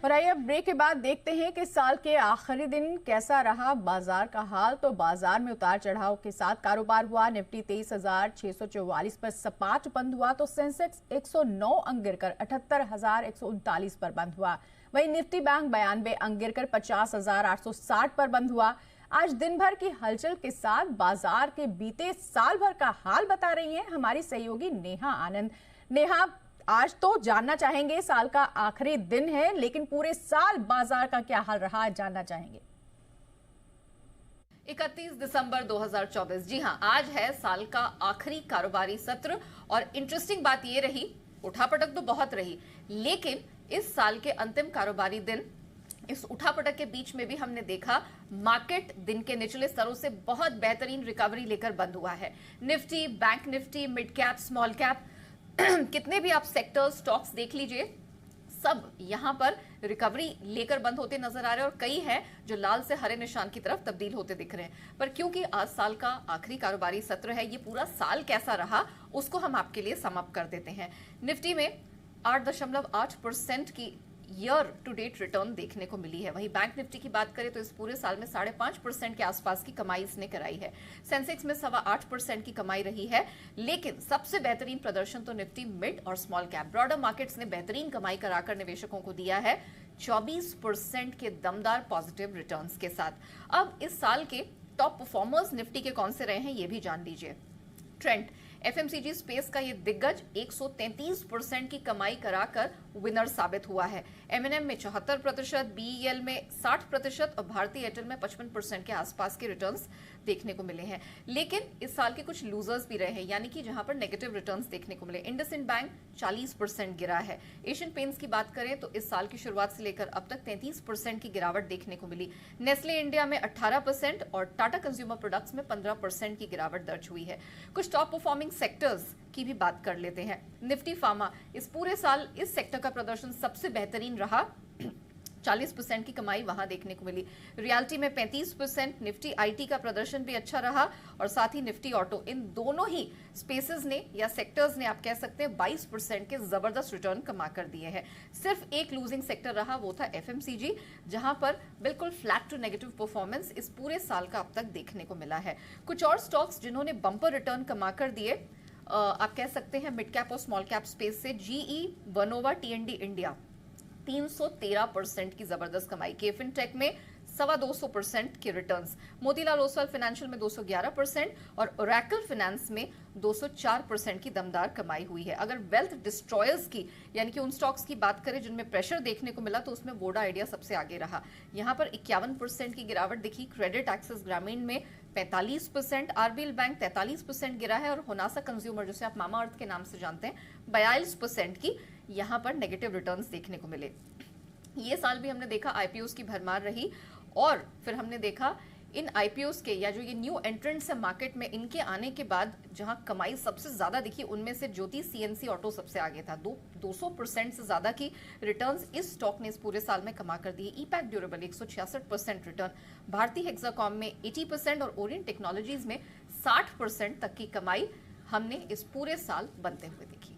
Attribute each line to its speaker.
Speaker 1: और आइए अब ब्रेक के बाद देखते हैं कि साल के आखिरी दिन कैसा रहा बाजार का हाल। तो बाजार में उतार चढ़ाव के साथ कारोबार हुआ। निफ्टी 23,644 पर सपाट बंद हुआ तो सेंसेक्स 109 अंक गिरकर 78,139 पर बंद हुआ। वहीं निफ्टी बैंक 92 अंक गिरकर 50,860 पर बंद हुआ। आज दिन भर की हलचल के साथ बाजार के बीते साल भर का हाल बता रही हैं हमारी सहयोगी नेहा आनंद। नेहा, आज तो जानना चाहेंगे, साल का आखिरी दिन है, लेकिन पूरे साल बाजार का क्या हाल रहा जानना चाहेंगे।
Speaker 2: 31 दिसंबर 2024, जी हां, आज है साल का आखिरी कारोबारी सत्र। और इंटरेस्टिंग बात यह रही, उठापटक तो बहुत रही, लेकिन इस साल के अंतिम कारोबारी दिन इस उठापटक के बीच में भी हमने देखा मार्केट दिन के निचले स्तरों से बहुत बेहतरीन रिकवरी लेकर बंद हुआ है। Nifty, bank Nifty, mid cap, small cap, कितने भी आप सेक्टर स्टॉक्स देख लीजिए, सब यहां पर रिकवरी लेकर बंद होते नजर आ रहे हैं और कई हैं जो लाल से हरे निशान की तरफ तब्दील होते दिख रहे हैं। पर क्योंकि आज साल का आखिरी कारोबारी सत्र है, ये पूरा साल कैसा रहा उसको हम आपके लिए सम अप कर देते हैं। निफ्टी में 8.8% की ईयर टू डेट रिटर्न देखने को मिली है। वहीं बैंक निफ्टी की बात करें तो इस पूरे साल में 5.5% के आसपास की कमाई इसने कराई है। सेंसेक्स में 8.25% की कमाई रही है, लेकिन सबसे बेहतरीन प्रदर्शन तो निफ्टी मिड और स्मॉल कैप ब्रॉडर मार्केट्स ने बेहतरीन कमाई कराकर निवेशकों को दिया है 24% के दमदार पॉजिटिव रिटर्न्स के साथ। अब इस साल के टॉप परफॉर्मर्स निफ्टी के कौन से रहे हैं ये भी जान लीजिए। ट्रेंड एफएमसीजी स्पेस का ये दिग्गज 133% की कमाई कराकर विनर साबित हुआ है। एमएनएम में 74%, बीईएल में 60% और भारतीय एयरटेल में 55% के आसपास के रिटर्न्स देखने को मिले हैं। लेकिन इस साल के कुछ लूजर्स भी रहे हैं, यानी कि जहां पर नेगेटिव रिटर्न्स देखने को मिले। इंडसइंड बैंक 40% गिरा है। एशियन पेंट्स की बात करें तो इस साल की शुरुआत से लेकर अब तक 33% की गिरावट देखने को मिली। नेस्ले इंडिया में 18% और टाटा कंज्यूमर प्रोडक्ट्स में 15% की गिरावट दर्ज हुई है। कुछ टॉप परफॉर्मिंग सेक्टर्स की भी बात कर लेते हैं। निफ्टी फार्मा, इस पूरे साल इस सेक्टर का प्रदर्शन सबसे बेहतरीन रहा। 40% की कमाई वहां देखने को मिली। रियल्टी में 35%, निफ्टी आईटी का प्रदर्शन भी अच्छा रहा और साथ ही निफ्टी ऑटो, इन दोनों ही स्पेसेस ने या सेक्टर्स ने आप कह सकते हैं 22% के जबरदस्त रिटर्न कमा कर दिए हैं। सिर्फ एक लूजिंग सेक्टर रहा, वो था एफएमसीजी, जहां पर बिल्कुल फ्लैट टू नेगेटिव परफॉर्मेंस इस पूरे साल का अब तक देखने को मिला है। कुछ और स्टॉक्स जिन्होंने बंपर रिटर्न कमा कर दिए, आप कह सकते हैं मिड कैप और स्मॉल कैप स्पेस से जीई, वनोवा, टीएनडी इंडिया 313% की जबरदस्त कमाई। केफिन टेक में 225% के रिटर्न्स। मोतीलाल ओसवाल फाइनेंशियल में 211% और ओरेकल फाइनेंस में 204% की दमदार कमाई हुई है। अगर वेल्थ डिस्ट्रॉयर्स की यानी कि उन स्टॉक्स की बात करें जिनमें प्रेशर देखने को मिला तो उसमें वोडा आइडिया सबसे आगे रहा। यहां पर 51% की गिरावट दिखी। क्रेडिट एक्सेस ग्रामीण में 45%, आरबीएल बैंक 43% गिरा है और होनासा कंज्यूमर, जिसे आप मामा अर्थ के नाम से जानते हैं, 42% की यहां पर नेगेटिव रिटर्न्स देखने को मिले। ये साल भी हमने देखा आईपीओस की भरमार रही और फिर हमने देखा इन आईपीओस के या जो ये न्यू एंट्रेंट्स है मार्केट में, इनके आने के बाद जहां कमाई सबसे ज्यादा दिखी उनमें से ज्योति सीएनसी ऑटो सबसे आगे था। 200% से ज्यादा की रिटर्न्स इस स्टॉक ने इस पूरे साल में कमा कर दिए। ईपैक ड्यूरेबल 166% रिटर्न, भारतीय हेक्साकॉम में 80% और ओरिएंट टेक्नोलॉजीज में 60% तक की कमाई हमने इस पूरे साल बनते हुए देखी।